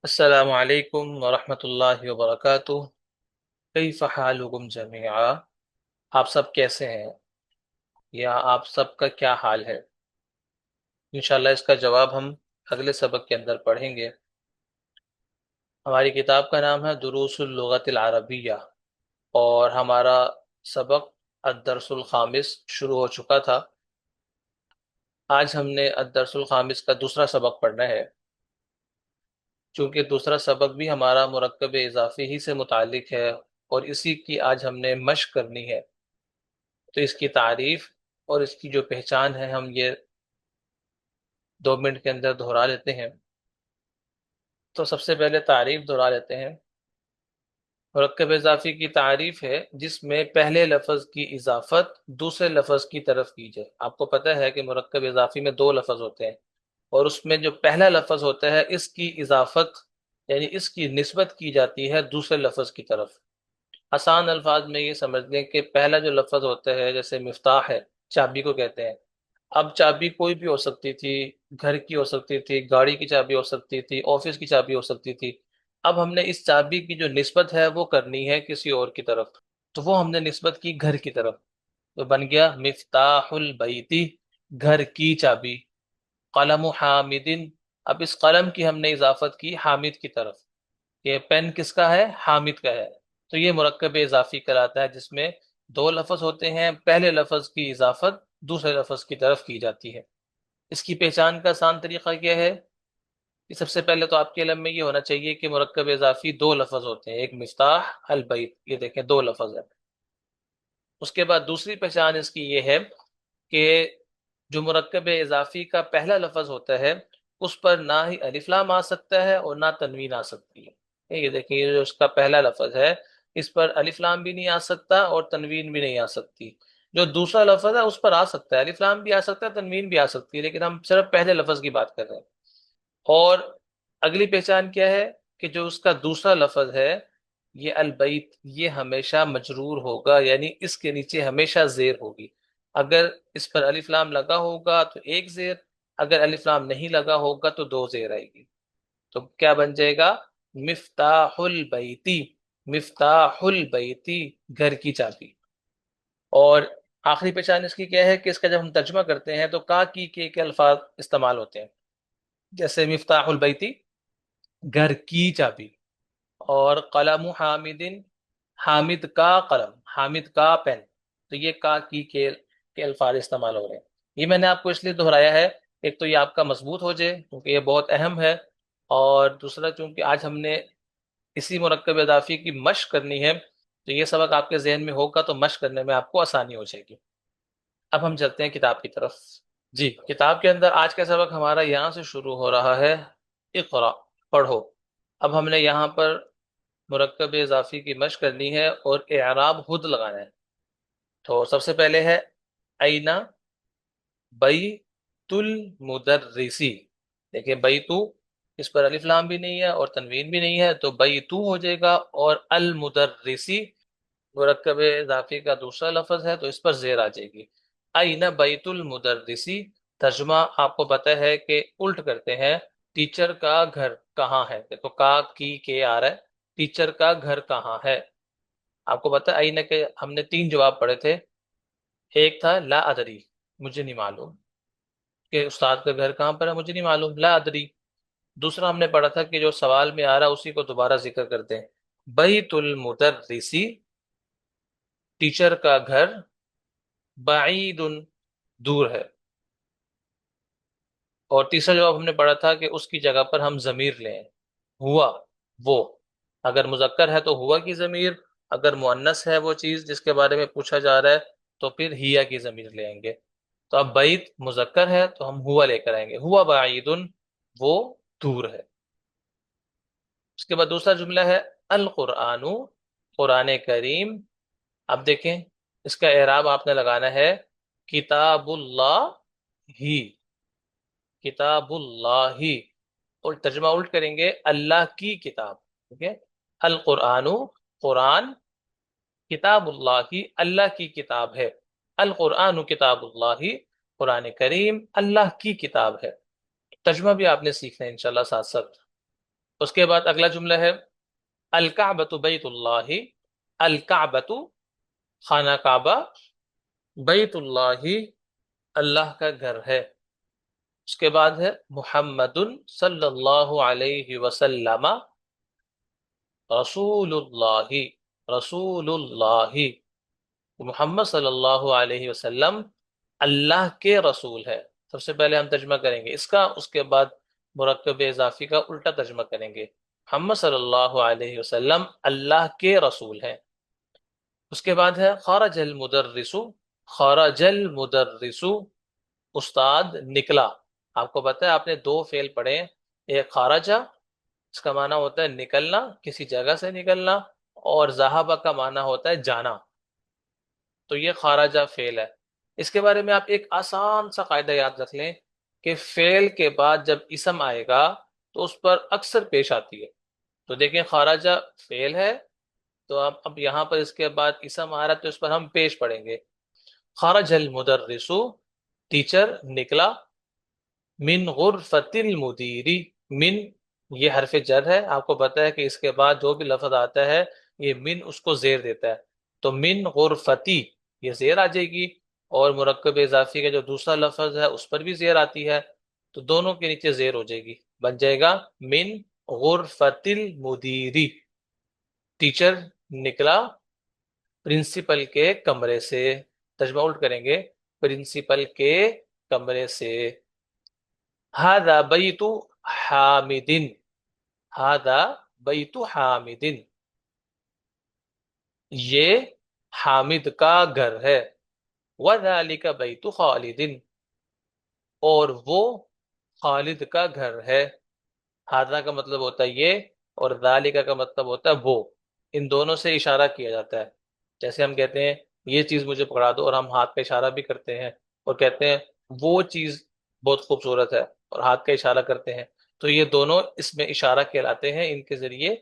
السلام علیکم ورحمۃ اللہ وبرکاتہ۔ کیف حالکم جمیعا؟ آپ سب کیسے ہیں، یا آپ سب کا کیا حال ہے؟ انشاءاللہ اس کا جواب ہم اگلے سبق کے اندر پڑھیں گے۔ ہماری کتاب کا نام ہے دروس اللغت العربیہ، اور ہمارا سبق الدرس الخامس شروع ہو چکا تھا۔ آج ہم نے الدرس الخامس کا دوسرا سبق پڑھنا ہے۔ چونکہ دوسرا سبق بھی ہمارا مرکب اضافی ہی سے متعلق ہے، اور اسی کی آج ہم نے مشق کرنی ہے، تو اس کی تعریف اور اس کی جو پہچان ہے ہم یہ 2 منٹ کے اندر دہرا لیتے ہیں۔ تو سب سے پہلے تعریف دہرا لیتے ہیں۔ مرکب اضافی کی تعریف ہے جس میں پہلے لفظ کی اضافت دوسرے لفظ کی طرف کی جائے۔ آپ کو پتہ ہے کہ مرکب اضافی میں 2 لفظ ہوتے ہیں، اور اس میں جو پہلا لفظ ہوتا ہے اس کی اضافت یعنی اس کی نسبت کی جاتی ہے دوسرے لفظ کی طرف۔ آسان الفاظ میں یہ سمجھ لیں کہ پہلا جو لفظ ہوتا ہے، جیسے مفتاح ہے، چابی کو کہتے ہیں۔ اب چابی کوئی بھی ہو سکتی تھی، گھر کی ہو سکتی تھی، گاڑی کی چابی ہو سکتی تھی، آفس کی چابی ہو سکتی تھی۔ اب ہم نے اس چابی کی جو نسبت ہے وہ کرنی ہے کسی اور کی طرف، تو وہ ہم نے نسبت کی گھر کی طرف، تو بن گیا مفتاح البیتی، گھر کی چابی۔ قلم حامد، اب اس قلم کی ہم نے اضافت کی حامد کی طرف، کہ پین کس کا ہے؟ حامد کا ہے۔ تو یہ مرکب اضافی کراتا ہے جس میں 2 لفظ ہوتے ہیں، پہلے لفظ کی اضافت دوسرے لفظ کی طرف کی جاتی ہے۔ اس کی پہچان کا آسان طریقہ کیا ہے؟ کہ سب سے پہلے تو آپ کے علم میں یہ ہونا چاہیے کہ مرکب اضافی 2 لفظ ہوتے ہیں، ایک مفتاح، البیت، یہ دیکھیں 2 لفظ ہے۔ اس کے بعد دوسری پہچان اس کی یہ ہے کہ جو مرکب اضافی کا پہلا لفظ ہوتا ہے اس پر نہ ہی الف لام آ سکتا ہے اور نہ تنوین آ سکتی ہے۔ یہ دیکھیں، یہ جو اس کا پہلا لفظ ہے اس پر الف لام بھی نہیں آ سکتا اور تنوین بھی نہیں آ سکتی۔ جو دوسرا لفظ ہے اس پر آ سکتا ہے، الف لام بھی آ سکتا ہے، تنوین بھی آ سکتی ہے، لیکن ہم صرف پہلے لفظ کی بات کر رہے ہیں۔ اور اگلی پہچان کیا ہے کہ جو اس کا دوسرا لفظ ہے یہ البیت، یہ ہمیشہ مجرور ہوگا، یعنی اس کے نیچے ہمیشہ زیر ہوگی۔ اگر اس پر الف لام لگا ہوگا تو ایک زیر، اگر الف لام نہیں لگا ہوگا تو 2 زیر آئے گی۔ تو کیا بن جائے گا؟ مفتاح البیتی، مفتاح البیتی، گھر کی چابی۔ اور آخری پہچان اس کی کیا ہے کہ اس کا جب ہم ترجمہ کرتے ہیں تو کا کی کے الفاظ استعمال ہوتے ہیں، جیسے مفتاح البیتی، گھر کی چابی، اور قلم حامد، حامد کا قلم، حامد کا پین۔ تو یہ کا کی کے الفاظ استعمال ہو رہے ہیں۔ یہ میں نے آپ کو اس لیے دہرایا ہے، ایک تو یہ آپ کا مضبوط ہو جائے کیونکہ یہ بہت اہم ہے، اور دوسرا چونکہ آج ہم نے اسی مرکب اضافی کی مشق کرنی ہے، تو یہ سبق آپ کے ذہن میں ہوگا تو مشق کرنے میں آپ کو آسانی ہو جائے گی۔ اب ہم چلتے ہیں کتاب کی طرف۔ جی، کتاب کے اندر آج کا سبق ہمارا یہاں سے شروع ہو رہا ہے، اقرا، پڑھو۔ اب ہم نے یہاں پر مرکب اضافی کی مشق کرنی ہے اور اعراب خود لگانا ہے۔ تو سب سے پہلے ہے اینا بیت المدرسی۔ دیکھیں بیتو، اس پر الف لام بھی نہیں ہے اور تنوین بھی نہیں ہے، تو بیتو ہو جائے گا، اور المدرسی مرکب اضافی کا دوسرا لفظ ہے تو اس پر زیر آ جائے گی۔ اینا بیت المدرسی، ترجمہ آپ کو پتہ ہے کہ الٹ کرتے ہیں، ٹیچر کا گھر کہاں ہے؟ دیکھو کا کی کے آ رہا ہے، ٹیچر کا گھر کہاں ہے؟ آپ کو پتہ ہے اینا کے ہم نے 3 جواب پڑھے تھے۔ ایک تھا لا ادری، مجھے نہیں معلوم کہ استاد کا گھر کہاں پر ہے، مجھے نہیں معلوم، لا ادری۔ دوسرا ہم نے پڑھا تھا کہ جو سوال میں آ رہا اسی کو دوبارہ ذکر کرتے ہیں، بیت المدرسی، ٹیچر کا گھر، بعید، دور ہے۔ اور تیسرا جواب ہم نے پڑھا تھا کہ اس کی جگہ پر ہم ضمیر لیں، ہوا، وہ، اگر مذکر ہے تو ہوا کی ضمیر، اگر مؤنث ہے وہ چیز جس کے بارے میں پوچھا جا رہا ہے تو پھر ہیا کی ضمیر لیں گے۔ تو اب بیت مذکر ہے تو ہم ہوا لے کر آئیں گے، ہوا بعید، وہ دور ہے۔ اس کے بعد دوسرا جملہ ہے القرآن، قرآن کریم۔ اب دیکھیں اس کا اعراب آپ نے لگانا ہے کتاب اللہ ہی، کتاب اللہ ہی، اور ترجمہ الٹ کریں گے اللہ کی کتاب، ٹھیک ہے؟ القرآن، قرآن، کتاب اللہ ہی، اللہ کی کتاب ہے۔ القرآن کتاب اللہ، قرآن کریم اللہ کی کتاب ہے۔ ترجمہ بھی آپ نے سیکھنا ہے انشاءاللہ ساتھ ساتھ۔ اس کے بعد اگلا جملہ ہے الکعبۃ بیت اللہ، الکعبۃ خانہ کعبہ، بیت اللہ اللہ کا گھر ہے۔ اس کے بعد ہے محمد صلی اللہ علیہ وسلم رسول اللہ، رسول اللہ، محمد صلی اللہ علیہ وسلم اللہ کے رسول ہے۔ سب سے پہلے ہم ترجمہ کریں گے اس کا، اس کے بعد مرکب اضافی کا الٹا ترجمہ کریں گے۔ محمد صلی اللہ علیہ وسلم اللہ کے رسول ہیں۔ اس کے بعد ہے خرج المدرس، خرج المدرس استاد نکلا۔ آپ کو پتہ ہے آپ نے دو فعل پڑھے ہیں، ایک خارجہ اس کا معنی ہوتا ہے نکلنا، کسی جگہ سے نکلنا، اور ذہابہ کا معنی ہوتا ہے جانا۔ تو یہ خارجہ فعل ہے۔ اس کے بارے میں آپ ایک آسان سا قاعدہ یاد رکھ لیں کہ فعل کے بعد جب اسم آئے گا تو اس پر اکثر پیش آتی ہے۔ تو دیکھیں خارجہ فعل ہے، تو اب یہاں پر اس کے بعد اسم آ رہا ہے تو اس پر ہم پیش پڑھیں گے۔ خرج المدرس ٹیچر نکلا، من غرفت المدیری، من یہ حرف جر ہے، آپ کو پتہ ہے کہ اس کے بعد جو بھی لفظ آتا ہے یہ من اس کو زیر دیتا ہے، تو من غرفتی یہ زیر آ جائے گی، اور مرکب اضافی کا جو دوسرا لفظ ہے اس پر بھی زیر آتی ہے، تو دونوں کے نیچے زیر ہو جائے گی، بن جائے گا من غرفت المدیری، ٹیچر نکلا پرنسپل کے کمرے سے۔ ترجمہ الٹ کریں گے، پرنسپل کے کمرے سے۔ هذا بیت حامد، هذا بیت حامد، یہ حامد کا گھر ہے۔ وذالک بیت خالد، اور وہ خالد کا گھر ہے۔ ہذا کا مطلب ہوتا ہے یہ، اور ذالک کا مطلب ہوتا ہے وہ، ان دونوں سے اشارہ کیا جاتا ہے۔ جیسے ہم کہتے ہیں یہ چیز مجھے پکڑا دو، اور ہم ہاتھ کا اشارہ بھی کرتے ہیں اور کہتے ہیں وہ چیز بہت خوبصورت ہے اور ہاتھ کا اشارہ کرتے ہیں، تو یہ دونوں اس میں اشارہ کہلاتے ہیں، ان کے ذریعے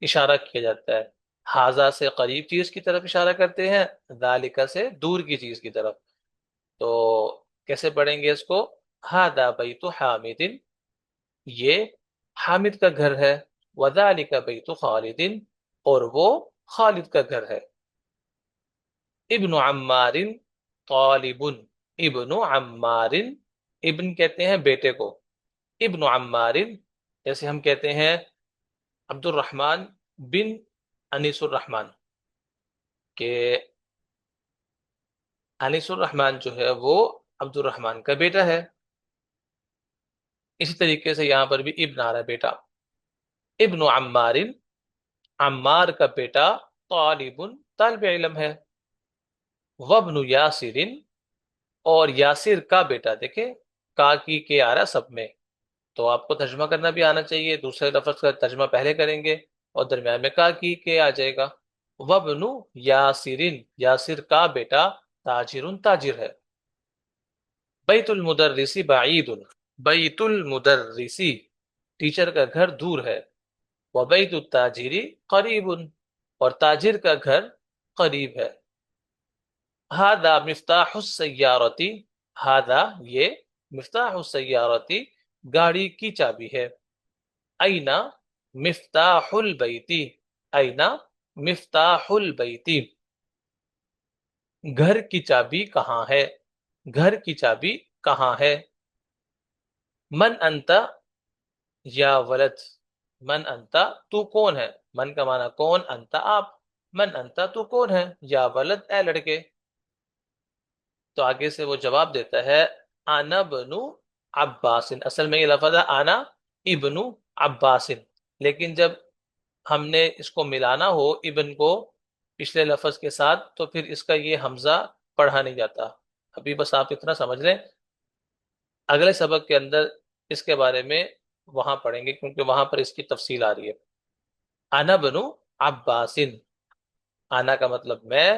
اشارہ کیا جاتا ہے۔ ہاذا سے قریب چیز کی طرف اشارہ کرتے ہیں، ذالک سے دور کی چیز کی طرف۔ تو کیسے پڑھیں گے اس کو؟ ہذا بیت حامد، یہ حامد کا گھر ہے، وذالک بیت خالد، اور وہ خالد کا گھر ہے۔ ابن عمار طالب، ابن عمار، ابن کہتے ہیں بیٹے کو، ابن عمار جیسے ہم کہتے ہیں عبد الرحمن بن انیس الرحمن، کہ انیس الرحمن جو ہے وہ عبد الرحمن کا بیٹا ہے۔ اسی طریقے سے یہاں پر بھی ابن آ رہا ہے بیٹا۔ ابن عمار، عمار کا بیٹا، طالب طالب علم ہے۔ وابن یاسر، اور یاسر کا بیٹا، دیکھیں کا کی کے آ رہا ہے سب میں، تو آپ کو ترجمہ کرنا بھی آنا چاہیے، دوسرے لفظ کا ترجمہ پہلے کریں گے اور درمیان میں کا کی کے آ جائے گا۔ وابن یاسر، یاسر کا بیٹا، تاجر تاجر ہے۔ بیت المدرس بعید، بیت المدرسی ٹیچر کا گھر دور ہے۔ وبیت التاجری قریب، اور تاجر کا گھر قریب ہے۔ ہذا مفتاح السیارتی، ہذا یہ مفتاح السیارتی گاڑی کی چابی ہے۔ اینا مفتاح البیتی، اینا مفتاح البیتی گھر کی چابی کہاں ہے، گھر کی چابی کہاں ہے۔ من انت یا ولد، من انت تو کون ہے، من کا معنی کون، انت آپ، من انت تو کون ہے، یا ولد اے لڑکے۔ تو آگے سے وہ جواب دیتا ہے انا بنو عباس، اصل میں یہ لفظ ہے انا ابن عباس، لیکن جب ہم نے اس کو ملانا ہو ابن کو پچھلے لفظ کے ساتھ تو پھر اس کا یہ حمزہ پڑھا نہیں جاتا۔ ابھی بس آپ اتنا سمجھ لیں، اگلے سبق کے اندر اس کے بارے میں وہاں پڑھیں گے کیونکہ وہاں پر اس کی تفصیل آ رہی ہے۔ انا بنو عباس، انا کا مطلب میں،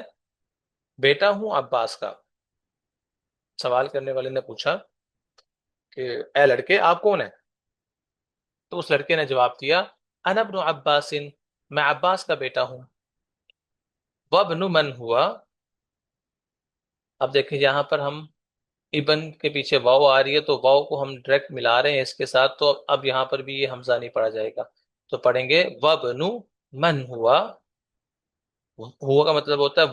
بیٹا ہوں عباس کا۔ سوال کرنے والے نے پوچھا کہ اے لڑکے آپ کون ہیں؟ تو اس لڑکے نے جواب دیا انا ابن عباس، میں عباس کا بیٹا ہوں۔ وابن من ہوا، اب دیکھیں یہاں پر ہم ابن کے پیچھے واو آ رہی ہے تو واو کو ہم ڈائریکٹ ملا رہے ہیں اس کے ساتھ، تو اب یہاں پر بھی یہ حمزہ نہیں پڑا جائے گا۔ تو پڑھیں گے وابنو من ہوا. ہوا کا مطلب ہوتا ہے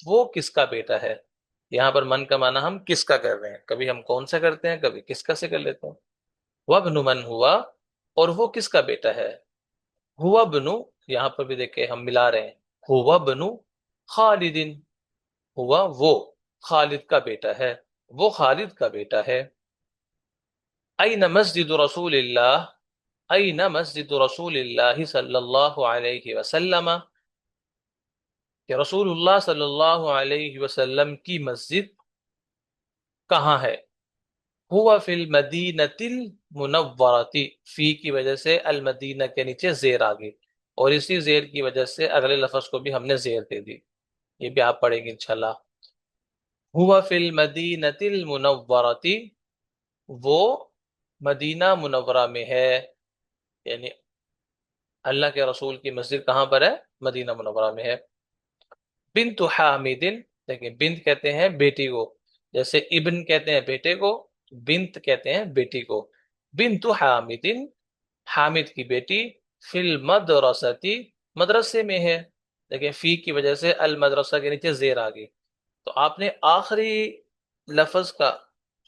وہ کس کا بیٹا ہے. یہاں پر من کا معنی ہم کس کا کر رہے ہیں، کبھی ہم کون سا کرتے ہیں، کبھی کس کا سے کر لیتے ہیں. وابن من ہوا، اور وہ کس کا بیٹا ہے. ہوا بنو، یہاں پر بھی دیکھیں ہم ملا رہے ہیں. ہوا بنو خالدن، ہوا وہ خالد کا بیٹا ہے، وہ خالد کا بیٹا ہے. این مسجد رسول اللہ، این مسجد رسول اللہ صلی اللہ علیہ وسلم، کہ رسول اللہ صلی اللہ علیہ وسلم کی مسجد کہاں ہے. ہوا فی المدینۃ المنورۃ، فی کی وجہ سے المدینہ کے نیچے زیر آ گئی، اور اسی زیر کی وجہ سے اگلے لفظ کو بھی ہم نے زیر دے دی. یہ بھی آپ پڑھیں گے انشاءاللہ. ہوا فی المدینۃ المنورۃ، وہ مدینہ منورہ میں ہے، یعنی اللہ کے رسول کی مسجد کہاں پر ہے، مدینہ منورہ میں ہے. بنت حامد، دیکھیں بنت کہتے ہیں بیٹی کو، جیسے ابن کہتے ہیں بیٹے کو، بنت کہتے ہیں بیٹی کو. بنت حامد، حامد کی بیٹی، فی المدرستی، مدرسے میں ہے. دیکھیں فی کی وجہ سے المدرسہ کے نیچے زیر آ گئی، تو آپ نے آخری لفظ کا،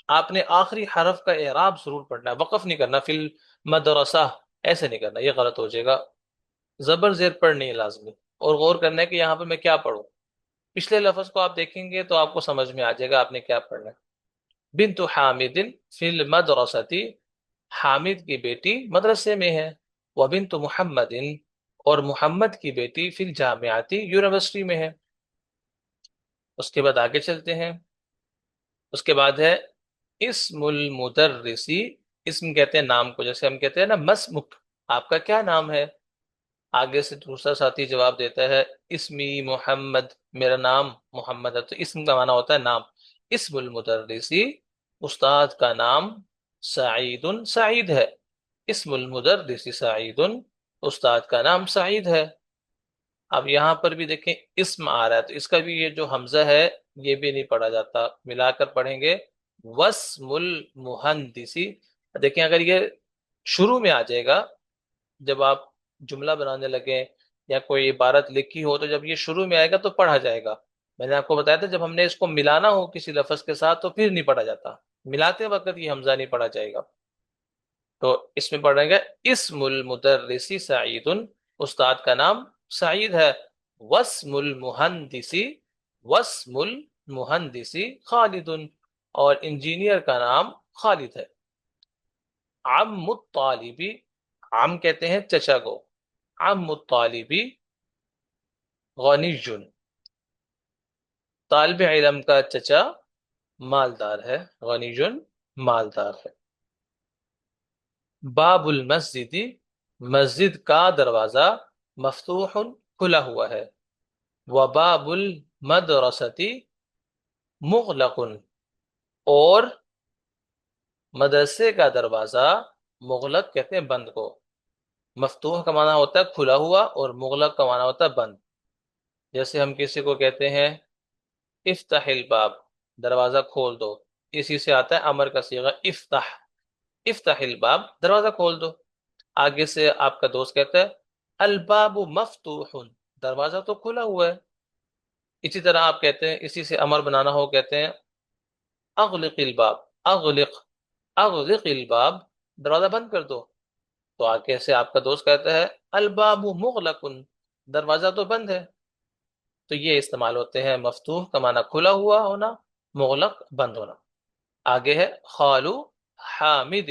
آپ نے آخری حرف کا اعراب ضرور پڑھنا ہے، وقف نہیں کرنا فی المدرسہ، ایسے نہیں کرنا، یہ غلط ہو جائے گا. زبر زیر پڑھنی ہے لازمی، اور غور کرنا ہے کہ یہاں پہ میں کیا پڑھوں. پچھلے لفظ کو آپ دیکھیں گے تو آپ کو سمجھ میں آ جائے گا آپ نے کیا پڑھنا ہے. بنت حامد فی المدرسۃ، حامد کی بیٹی مدرسے میں ہے. وبنت محمد، اور محمد کی بیٹی فی الجامعۃ، یونیورسٹی میں ہے. اس کے بعد آگے چلتے ہیں. اس کے بعد ہے اسم المدرسی، اسم کہتے ہیں نام کو، جیسے ہم کہتے ہیں نا مسمک، آپ کا کیا نام ہے. آگے سے دوسرا ساتھی جواب دیتا ہے اسمی محمد، میرا نام محمد ہے. تو اسم کا معنی ہوتا ہے نام. اسم المدرسی، استاد کا نام سعید، سعید ہے. اسم المدرسی سعید، استاد کا نام سعید ہے. اب یہاں پر بھی دیکھیں اسم آ رہا ہے، تو اس کا بھی یہ جو حمزہ ہے یہ بھی نہیں پڑھا جاتا، ملا کر پڑھیں گے واسم المہندسی. دیکھیں اگر یہ شروع میں آ جائے گا، جب آپ جملہ بنانے لگیں یا کوئی عبارت لکھی ہو، تو جب یہ شروع میں آئے گا تو پڑھا جائے گا. میں نے آپ کو بتایا تھا جب ہم نے اس کو ملانا ہو کسی لفظ کے ساتھ تو پھر نہیں پڑھا جاتا، ملاتے وقت یہ حمزہ نہیں پڑھا جائے گا. تو اس میں پڑھیں گے اسم المدرسی سعید، استاد کا نام سعید ہے. واسم المہندسی، واسم المہندسی خالد، اور انجینئر کا نام خالد ہے. عم الطالبی، عم کہتے ہیں چچا کو، عم الطالبی غنی، طالب علم کا چچا مالدار ہے، غنی مالدار ہے. باب المسجد، مسجد کا دروازہ مفتوح، کھلا ہوا ہے. وباب المدرسۃ مغلق، اور مدرسے کا دروازہ مغلق کہتے ہیں بند کو. مفتوح کا معنی ہوتا ہے کھلا ہوا، اور مغلق کا معنی ہوتا ہے بند. جیسے ہم کسی کو کہتے ہیں افتح الباب، دروازہ کھول دو، اسی سے آتا ہے امر کا صیغہ افتح، افتح الباب، دروازہ کھول دو. آگے سے آپ کا دوست کہتا ہے الباب مفتوح، دروازہ تو کھلا ہوا ہے. اسی طرح آپ کہتے ہیں، اسی سے امر بنانا ہو کہتے ہیں اغلق الباب، اغلق، اغلق الباب، دروازہ بند کر دو. تو آگے سے آپ کا دوست کہتا ہے الباب مغلق، دروازہ تو بند ہے. تو یہ استعمال ہوتے ہیں مفتوح کا معنی کھلا ہوا ہونا، مغلق بند ہونا. آگے ہے خالو حامد،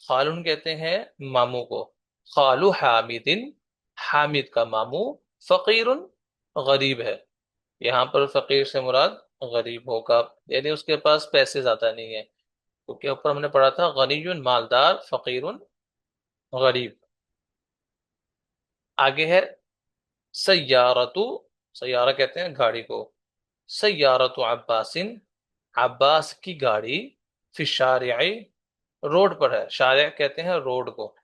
خالون کہتے ہیں ماموں کو، خالو حامد، حامد کا ماموں، فقیر، غریب ہے. یہاں پر فقیر سے مراد غریب ہوگا، یعنی اس کے پاس پیسے زیادہ نہیں ہیں، کیونکہ اوپر ہم نے پڑھا تھا غنی مالدار، فقیر غریب. آگے ہے سیارتو، سیارہ کہتے ہیں گاڑی کو، سیارت عباس، عباس کی گاڑی، فی الشارع، روڈ پر ہے. شارع کہتے ہیں روڈ کو.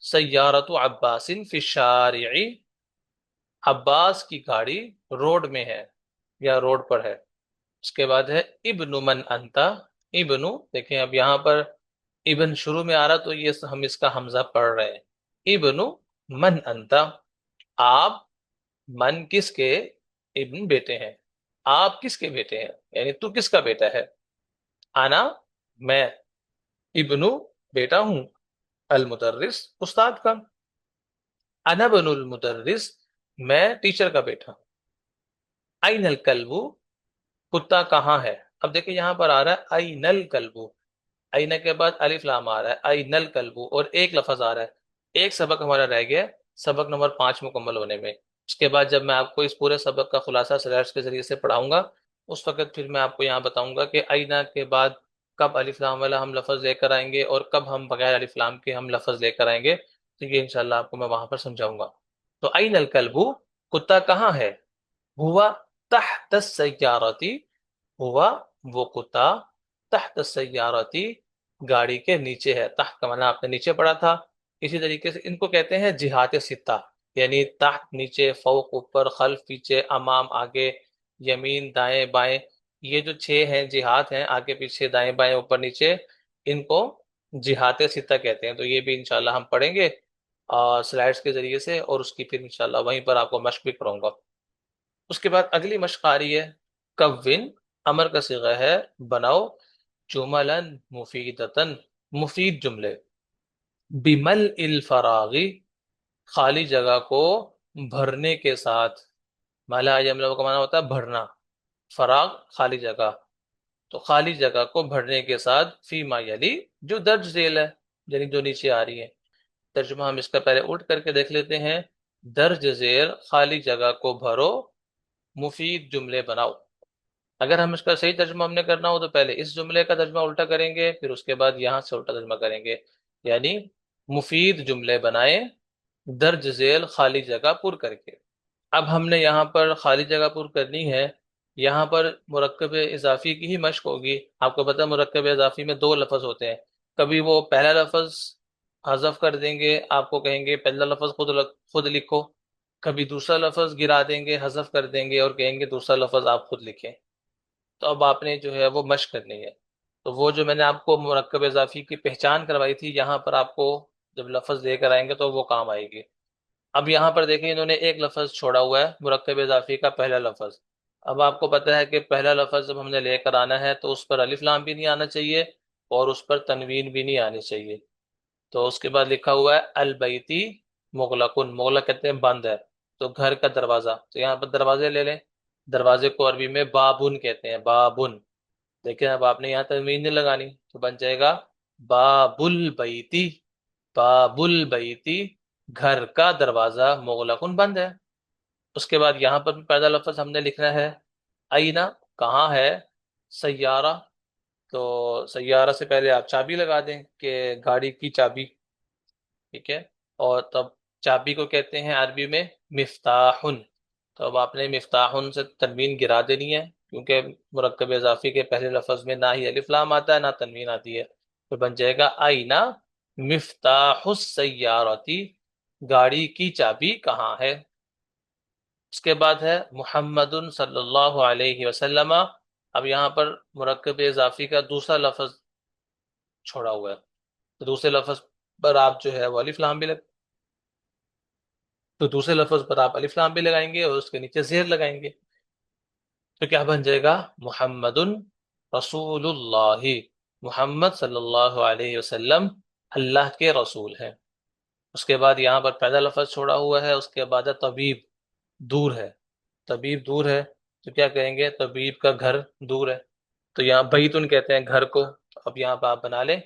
سیارت عباس فی الشارع، عباس کی گاڑی روڈ میں ہے یا روڈ پر ہے. اس کے بعد ہے ابن من انتا، ابن، دیکھیں اب یہاں پر ابن شروع میں آ رہا تو یہ ہم اس کا حمزہ پڑھ رہے ہیں. ابن من انتا، آپ، من کس کے، ابن بیٹے ہیں، آپ کس کے بیٹے ہیں، یعنی تو کس کا بیٹا ہے، انا، میں، ابنو، بیٹا ہوں، المدرس، استاد کا، انا بن المدرس، میں ٹیچر کا بیٹا ہوں، این الکلب، کتا کہاں ہے، اب دیکھیں یہاں پر آ رہا ہے این الکلب، این کے بعد الف لام آ رہا ہے، این الکلب، اور ایک لفظ آ رہا ہے، ایک سبق ہمارا رہ گیا، سبق نمبر 5 مکمل ہونے میں، اس کے بعد جب میں آپ کو اس پورے سبق کا خلاصہ سلائڈس کے ذریعے سے پڑھاؤں گا، اس وقت پھر میں آپ کو یہاں بتاؤں گا کہ اینا کے بعد کب الف لام والا ہم لفظ لے کر آئیں گے اور کب ہم بغیر الف لام کے ہم لفظ لے کر آئیں گے، تو یہ انشاءاللہ آپ کو میں وہاں پر سمجھاؤں گا۔ تو این الکلب، کتا کہاں ہے، ہوا تحت السیارتی، ہوا وہ کتا، تحت السیارتی، گاڑی کے نیچے ہے، تحت کا معنی آپ نے نیچے پڑھا تھا، اسی طریقے سے ان کو کہتے ہیں جہات ستہ، یعنی تحت نیچے، فوق اوپر، خلف پیچھے، امام آگے، یمین دائیں بائیں، یہ جو 6 ہیں جہات ہیں، آگے پیچھے دائیں بائیں اوپر نیچے، ان کو جہات ستہ کہتے ہیں، تو یہ بھی انشاءاللہ ہم پڑھیں گے سلائڈس کے ذریعے سے، اور اس کی پھر انشاءاللہ وہیں پر آپ کو مشق بھی کروں گا۔ اس کے بعد اگلی مشق آ رہی ہے کون، امر کا صیغہ ہے، بناؤ، جملن مفیدتن، مفید جملے، بمل الفراغی، خالی جگہ کو بھرنے کے ساتھ، مالا جملہ کا معنی ہوتا ہے بھرنا، فراغ خالی جگہ، تو خالی جگہ کو بھرنے کے ساتھ، فی ما یلی، جو درج ذیل ہے، یعنی جو نیچے آ رہی ہے، ترجمہ ہم اس کا پہلے الٹ کر کے دیکھ لیتے ہیں، درج ذیل خالی جگہ کو بھرو، مفید جملے بناؤ۔ اگر ہم اس کا صحیح ترجمہ ہم نے کرنا ہو تو پہلے اس جملے کا ترجمہ الٹا کریں گے، پھر اس کے بعد یہاں سے الٹا ترجمہ کریں گے، یعنی مفید جملے بنائیں درج ذیل خالی جگہ پر کر کے۔ اب ہم نے یہاں پر خالی جگہ پر کرنی ہے، یہاں پر مرکب اضافی کی ہی مشق ہوگی۔ آپ کو پتہ ہے مرکب اضافی میں 2 لفظ ہوتے ہیں، کبھی وہ پہلا لفظ حذف کر دیں گے، آپ کو کہیں گے پہلا لفظ خود لکھو، کبھی دوسرا لفظ گرا دیں گے، حذف کر دیں گے اور کہیں گے دوسرا لفظ آپ خود لکھیں، تو اب آپ نے جو ہے وہ مشق کرنی ہے۔ تو وہ جو میں نے آپ کو مرکب اضافی کی پہچان کروائی تھی، یہاں پر آپ کو جب لفظ لے کر آئیں گے تو وہ کام آئے گی۔ اب یہاں پر دیکھیں انہوں نے ایک لفظ چھوڑا ہوا ہے، مرکب اضافی کا پہلا لفظ، اب آپ کو پتہ ہے کہ پہلا لفظ جب ہم نے لے کر آنا ہے تو اس پر الف لام بھی نہیں آنا چاہیے اور اس پر تنوین بھی نہیں آنی چاہیے، تو اس کے بعد لکھا ہوا ہے البیتی مغلقن، مغلق کہتے ہیں بند ہے، تو گھر کا دروازہ، تو یہاں پر دروازے لے لیں، دروازے کو عربی میں بابن کہتے ہیں، بابن، لیکن اب آپ نے یہاں تنوین نہیں لگانی تو بن جائے گا باب البیتی، باب البیتی، گھر کا دروازہ، مغلقن بند ہے۔ اس کے بعد یہاں پر بھی پہلا لفظ ہم نے لکھنا ہے اینا، کہاں ہے، سیارہ، تو سیارہ سے پہلے آپ چابی لگا دیں کہ گاڑی کی چابی، ٹھیک ہے، اور تب چابی کو کہتے ہیں عربی میں مفتاحن، تو اب آپ نے مفتاحن سے تنوین گرا دینی ہے، کیونکہ مرکب اضافی کے پہلے لفظ میں نہ ہی الف لام آتا ہے نہ تنوین آتی ہے، تو بن جائے گا آئینہ مفتاح السیارتی، گاڑی کی چابی کہاں ہے۔ اس کے بعد ہے محمد صلی اللہ علیہ وسلم، اب یہاں پر مرکب اضافی کا دوسرا لفظ چھوڑا ہوا ہے، تو دوسرے لفظ پر آپ جو ہے وہ الف لام بھی تو دوسرے لفظ پر آپ الف لام بھی لگائیں گے اور اس کے نیچے زیر لگائیں گے، تو کیا بن جائے گا محمد رسول اللہ، محمد صلی اللہ علیہ وسلم اللہ کے رسول ہیں۔ اس کے بعد یہاں پر پہلا لفظ چھوڑا ہوا ہے، اس کے بعد ہے طبیب، دور ہے، طبیب دور ہے، تو کیا کہیں گے طبیب کا گھر دور ہے، تو یہاں بیتن کہتے ہیں گھر کو، اب یہاں پہ آپ بنا لیں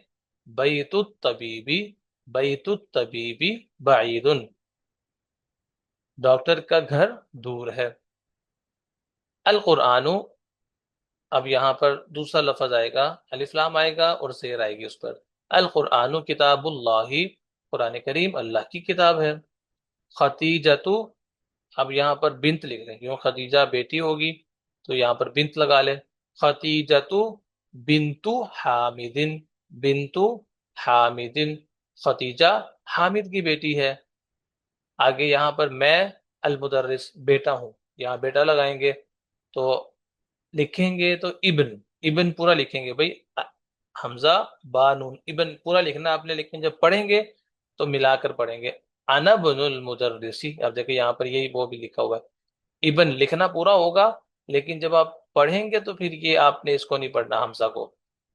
بیت الطبیبی، بیت الطبیبی بعید، ڈاکٹر کا گھر دور ہے۔ القرآن، اب یہاں پر دوسرا لفظ آئے گا، الف لام آئے گا اور زیر آئے گی اس پر، القرآن کتاب اللہ، قرآن کریم اللہ کی کتاب ہے۔ خدیجۃ، اب یہاں پر بنت لکھ لیں، کیوں خدیجہ بیٹی ہوگی تو یہاں پر بنت لگا لیں، خدیجۃ بنت حامد، بنت حامد، خدیجہ حامد کی بیٹی ہے۔ آگے یہاں پر میں المدرس، بیٹا ہوں، یہاں بیٹا لگائیں گے، تو لکھیں گے تو ابن، ابن پورا لکھیں گے بھائی، حمزہ با نون ابن پورا لکھنا آپ نے، لیکن جب پڑھیں گے تو ملا کر پڑھیں گے، انا بن المدرسی، اب دیکھیں یہاں پر یہی وہ بھی لکھا ہوا ہے، ابن لکھنا پورا ہوگا، لیکن جب آپ پڑھیں گے تو پھر یہ آپ نے اس کو نہیں پڑھنا حمزہ کو۔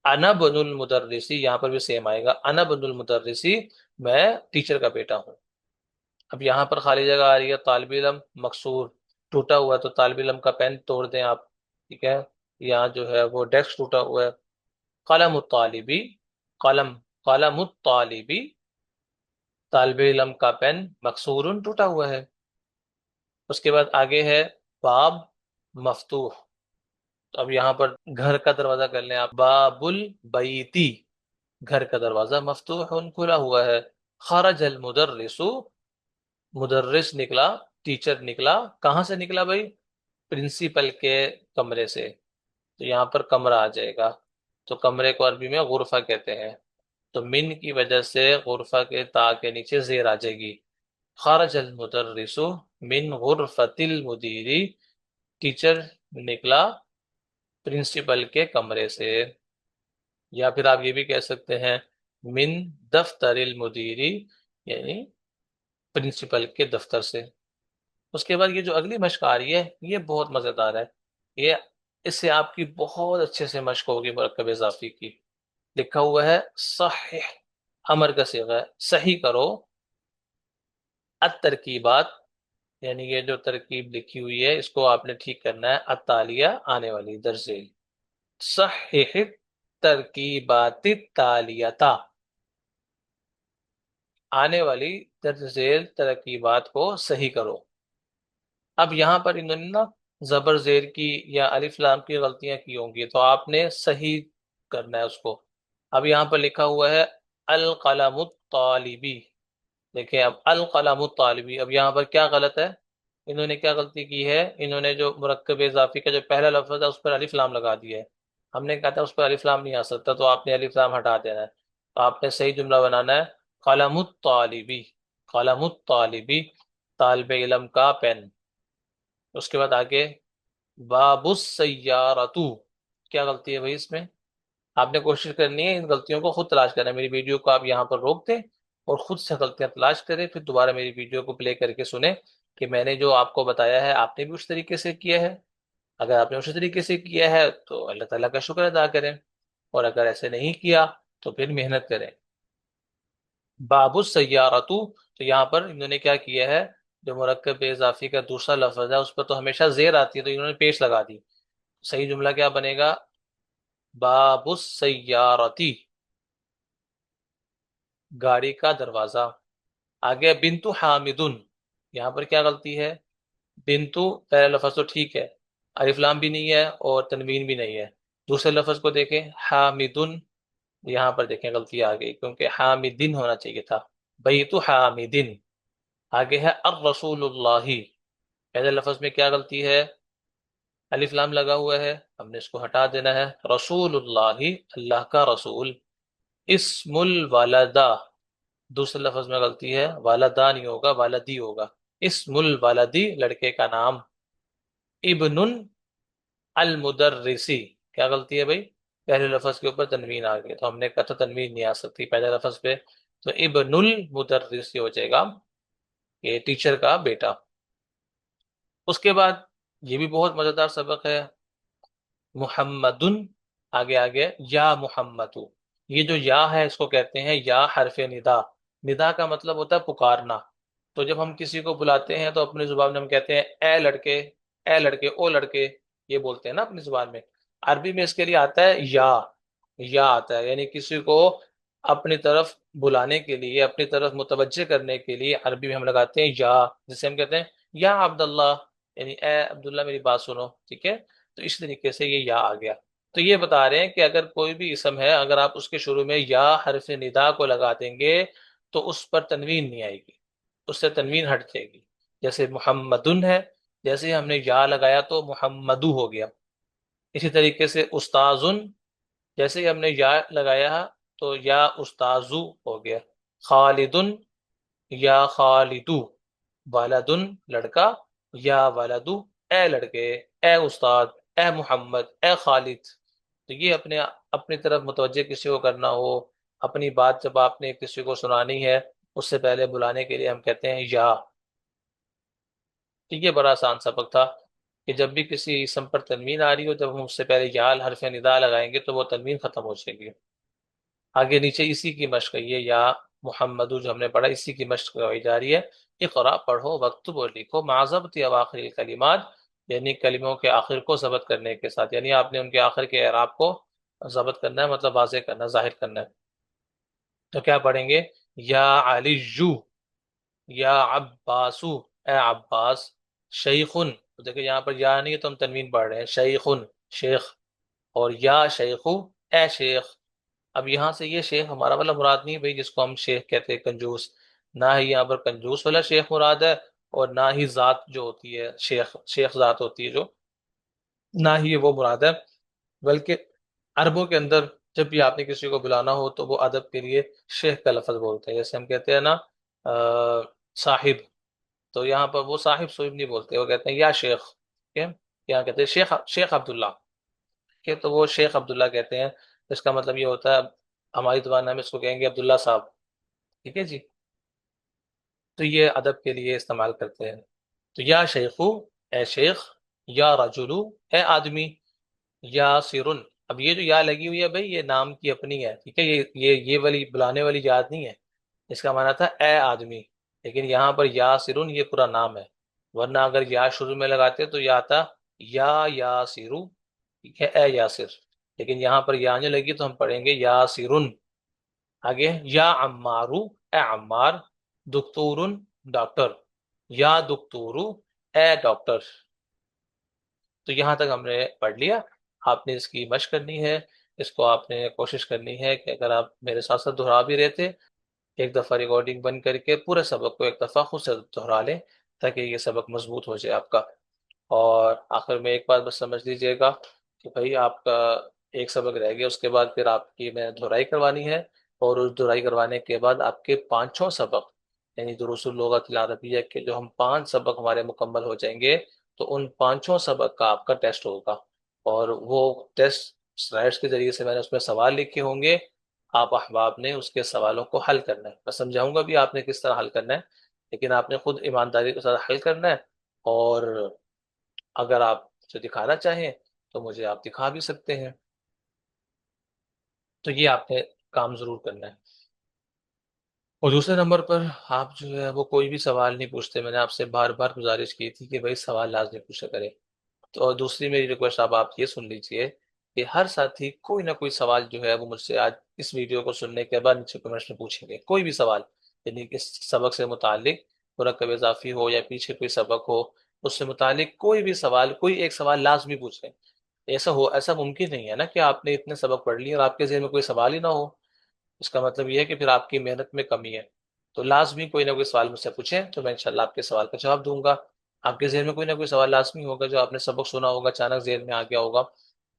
انا بن المدرسی یہاں پر بھی سیم آئے گا، انا بن المدرسی، میں ٹیچر کا بیٹا ہوں۔ اب یہاں پر خالی جگہ آ رہی ہے طالب علم مکسور، ٹوٹا ہوا ہے تو طالب علم کا پین توڑ دیں آپ، ٹھیک ہے، یہاں جو ہے وہ ڈیسک ٹوٹا ہوا ہے، قلم الطالبی، قلم، قلم الطالبی، طالب علم کا پین مکسور ٹوٹا ہوا ہے۔ اس کے بعد آگے ہے باب مفتوح، تو اب یہاں پر گھر کا دروازہ کر لیں آپ، باب البیتی، گھر کا دروازہ مفتوح کھلا ہوا ہے۔ خرج المدرس، مدرس نکلا، ٹیچر نکلا، کہاں سے نکلا بھائی؟ پرنسپل کے کمرے سے، تو یہاں پر کمرہ آ جائے گا، تو کمرے کو عربی میں غرفہ کہتے ہیں، تو من کی وجہ سے غرفہ کے تا کے نیچے زیر آ جائے گی۔ خرج المدرس من غرفت المدیری، ٹیچر نکلا پرنسپل کے کمرے سے، یا پھر آپ یہ بھی کہہ سکتے ہیں من دفتر المدیری، یعنی پرنسپل کے دفتر سے۔ اس کے بعد یہ جو اگلی مشق آ رہی ہے یہ بہت مزیدار ہے، یہ اس سے آپ کی بہت اچھے سے مشق ہوگی مرکب اضافی کی۔ لکھا ہوا ہے صحیح، امر کا صیغہ ہے، صحیح کرو الترکیبات، یعنی یہ جو ترکیب لکھی ہوئی ہے اس کو آپ نے ٹھیک کرنا ہے، التالیہ آنے والی درج ذیل، صحیح ترکیبات التالیہ، آنے والی درج ذیل ترکیبات کو صحیح کرو۔ اب یہاں پر انہوں نے نا زبر زیر کی یا الف لام کی غلطیاں کی ہوں گی، تو آپ نے صحیح کرنا ہے اس کو۔ اب یہاں پر لکھا ہوا ہے القلم الطالبی، دیکھیں اب القلم الطالبی، اب یہاں پر کیا غلط ہے؟ انہوں نے کیا غلطی کی ہے؟ انہوں نے جو مرکب اضافی کا جو پہلا لفظ ہے اس پر الف لام لگا دیا ہے، ہم نے کہا تھا اس پر الف لام نہیں آ سکتا، تو آپ نے الف لام ہٹا دینا ہے، تو آپ نے صحیح جملہ بنانا ہے قلم الطالبی، قلم الطالبی، طالب علم کا پین۔ اس کے بعد آگے باب السیارتو، کیا غلطی ہے بھائی اس میں؟ آپ نے کوشش کرنی ہے ان غلطیوں کو خود تلاش کرنا ہے، میری ویڈیو کو آپ یہاں پر روک دیں اور خود سے غلطیاں تلاش کریں، پھر دوبارہ میری ویڈیو کو پلے کر کے سنیں کہ میں نے جو آپ کو بتایا ہے آپ نے بھی اس طریقے سے کیا ہے۔ اگر آپ نے اسی طریقے سے کیا ہے تو اللہ تعالیٰ کا شکر ادا کریں، اور اگر ایسے نہیں کیا تو پھر محنت کریں۔ باب السیارتو، تو یہاں پر انہوں نے کیا کیا ہے، جو مرکب اضافی کا دوسرا لفظ ہے اس پر تو ہمیشہ زیر آتی ہے، تو انہوں نے پیش لگا دی، صحیح جملہ کیا بنے گا؟ باب السیارتی، گاڑی کا دروازہ۔ آگے بنتو حامدن، یہاں پر کیا غلطی ہے؟ بنتو پہلا لفظ تو ٹھیک ہے، الف لام بھی نہیں ہے اور تنوین بھی نہیں ہے، دوسرے لفظ کو دیکھیں حامدن، یہاں پر دیکھیں غلطی آ گئی کیونکہ حامدن ہونا چاہیے تھا، بیت حامدن۔ آگے ہے الرسول اللہ، پہلے لفظ میں کیا غلطی ہے؟ الف لام لگا ہوا ہے، ہم نے اس کو ہٹا دینا ہے، رسول اللہ، اللہ کا رسول۔ اسم الوالدہ، دوسرے لفظ میں غلطی ہے، والدہ نہیں ہوگا والدی ہوگا، اسم الوالدی، لڑکے کا نام۔ ابن المدرسی، کیا غلطی ہے بھائی؟ پہلے لفظ کے اوپر تنوین آ گئی، تو ہم نے کہا تھا تنوین نہیں آ سکتی پہلے لفظ پہ، تو ابن المدرسی ہو جائے گا، یہ ٹیچر کا بیٹا۔ اس کے بعد یہ بھی بہت مزیدار سبق ہے، محمدن، آگے آگے یا محمد، یہ جو یا ہے اس کو کہتے ہیں یا حرف ندا، ندا کا مطلب ہوتا ہے پکارنا، تو جب ہم کسی کو بلاتے ہیں تو اپنی زبان میں ہم کہتے ہیں اے لڑکے، اے لڑکے، او لڑکے، یہ بولتے ہیں نا اپنی زبان میں۔ عربی میں اس کے لیے آتا ہے یا آتا ہے، یعنی کسی کو اپنی طرف بلانے کے لیے، اپنی طرف متوجہ کرنے کے لیے عربی میں ہم لگاتے ہیں یا، جسے ہم کہتے ہیں یا عبداللہ، یعنی اے عبداللہ میری بات سنو، ٹھیک ہے، تو اس طریقے سے یہ یا آ گیا۔ تو یہ بتا رہے ہیں کہ اگر کوئی بھی اسم ہے، اگر آپ اس کے شروع میں یا حرف ندا کو لگا دیں گے تو اس پر تنوین نہیں آئے گی، اس سے تنوین ہٹ جائے گی، جیسے محمدن ہے، جیسے ہی ہم نے یا لگایا تو محمدو ہو گیا۔ اسی طریقے سے استاذن، جیسے ہی ہم نے یا لگایا تو یا استاذو ہو گیا۔ خالدن، یا خالدو، والدن لڑکا، یا والدو اے لڑکے، اے استاد، اے محمد، اے خالد، تو یہ اپنی طرف متوجہ کسی کو کرنا ہو، اپنی بات جب آپ نے کسی کو سنانی ہے اس سے پہلے بلانے کے لیے ہم کہتے ہیں یا. ٹھیک ہے، بڑا آسان سبق تھا کہ جب بھی کسی اسم پر تنوین آ رہی ہو، جب ہم اس سے پہلے یا حرف ندا لگائیں گے تو وہ تنوین ختم ہو جائے گی. آگے نیچے اسی کی مشق ہے، یہ یا محمد جو ہم نے پڑھا اسی کی مشق کروائی جا رہی ہے. اقرا پڑھو، وکتب اور لکھو، مع ضبط اواخر الکلمات، یعنی کلموں کے آخر کو ضبط کرنے کے ساتھ، یعنی آپ نے ان کے آخر کے اعراب کو ضبط کرنا ہے، مطلب واضح کرنا، ظاہر کرنا ہے. تو کیا پڑھیں گے؟ یا علی، یا عباسو، اے عباس، شیخن. تو دیکھیں یہاں پر یا نہیں ہے تو ہم تنوین پڑھ رہے ہیں، شیخن شیخ، اور یا شیخو، اے شیخ. اب یہاں سے یہ شیخ ہمارا والا مراد نہیں بھائی جس کو ہم شیخ کہتے ہیں کنجوس، نہ ہی یہاں پر کنجوس والا شیخ مراد ہے، اور نہ ہی ذات جو ہوتی ہے شیخ، شیخ ذات ہوتی ہے جو، نہ ہی وہ مراد ہے. بلکہ عربوں کے اندر جب بھی آپ نے کسی کو بلانا ہو تو وہ ادب کے لیے شیخ کا لفظ بولتے ہیں. جیسے ہم کہتے ہیں نا صاحب، تو یہاں پر وہ صاحب صاحب نہیں بولتے، وہ کہتے ہیں یا شیخ. ٹھیک ہے، یہاں کہتے ہیں شیخ، شیخ عبداللہ. کہ تو وہ شیخ عبداللہ کہتے ہیں. اس کا مطلب یہ ہوتا ہے ہماری زبان میں ہم اس کو کہیں گے عبداللہ صاحب. ٹھیک ہے جی، تو یہ ادب کے لیے استعمال کرتے ہیں. تو یا شیخو، اے شیخ، یا رجلو، اے آدمی، یا سرن. اب یہ جو یا لگی ہوئی ہے بھائی یہ نام کی اپنی ہے. ٹھیک ہے، یہ والی بلانے والی یاد نہیں ہے. اس کا معنی تھا اے آدمی، لیکن یہاں پر یا سرن یہ پورا نام ہے. ورنہ اگر یا شروع میں لگاتے تو یا آتا یا یاسرو. ٹھیک ہے، اے یاسر. لیکن یہاں پر یا نہیں لگی تو ہم پڑھیں گے یاسرن. آگے یا عمارو، اے عمار، دکتورن ڈاکٹر، یا دکتورو، اے ڈاکٹر. تو یہاں تک ہم نے پڑھ لیا. آپ نے اس کی مشق کرنی ہے، اس کو آپ نے کوشش کرنی ہے کہ اگر آپ میرے ساتھ ساتھ دہرا بھی رہتے، ایک دفعہ ریکارڈنگ بند کر کے پورے سبق کو ایک دفعہ خود سے دہرا لیں تاکہ یہ سبق مضبوط ہو جائے آپ کا. اور آخر میں ایک بات بس سمجھ لیجیے گا کہ بھائی آپ کا ایک سبق رہ گیا، اس کے بعد پھر آپ کی میں دہرائی کروانی ہے. اور اس دہرائی کروانے کے بعد آپ کے پانچوں سبق، یعنی دروس اللغت العربیہ کے جو ہم 5 سبق ہمارے مکمل ہو جائیں گے، تو ان پانچوں سبق کا آپ کا ٹیسٹ ہوگا. اور وہ ٹیسٹ سلائڈس کے ذریعے سے میں نے اس میں سوال لکھے ہوں گے. آپ احباب نے اس کے سوالوں کو حل کرنا ہے. میں سمجھاؤں گا بھی آپ نے کس طرح حل کرنا ہے، لیکن آپ نے خود ایمانداری کے ساتھ حل کرنا ہے. اور اگر آپ جو دکھانا چاہیں تو مجھے آپ دکھا بھی سکتے ہیں. تو یہ آپ نے کام ضرور کرنا ہے. اور دوسرے نمبر پر آپ جو ہے وہ کوئی بھی سوال نہیں پوچھتے. میں نے آپ سے بار بار گزارش کی تھی کہ بھائی سوال لازمی پوچھا کرے. تو اور دوسری میری ریکویسٹ آپ یہ سن لیجئے کہ ہر ساتھی کوئی نہ کوئی سوال جو ہے وہ مجھ سے آج اس ویڈیو کو سننے کے بعد نیچے کمنٹس میں پوچھیں گے. کوئی بھی سوال، یعنی اس سبق سے متعلق، مرکب اضافی ہو یا پیچھے کوئی سبق ہو، اس سے متعلق کوئی بھی سوال، کوئی ایک سوال لازمی پوچھیں. ایسا ممکن نہیں ہے نا کہ آپ نے اتنے سبق پڑھ لیے اور آپ کے ذہن میں کوئی سوال ہی نہ ہو. اس کا مطلب یہ ہے کہ پھر آپ کی محنت میں کمی ہے. تو لازمی کوئی نہ کوئی سوال مجھ سے پوچھیں تو میں انشاءاللہ آپ کے سوال کا جواب دوں گا. آپ کے ذہن میں کوئی نہ کوئی سوال لازمی ہوگا جو آپ نے سبق سنا ہوگا، اچانک ذہن میں آ گیا ہوگا،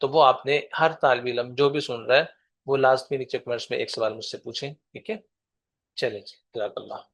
تو وہ آپ نے، ہر طالب علم جو بھی سن رہا ہے وہ لازمی نیچے کمنٹس میں ایک سوال مجھ سے پوچھیں. ٹھیک ہے، چلیں جی، جزاک اللہ.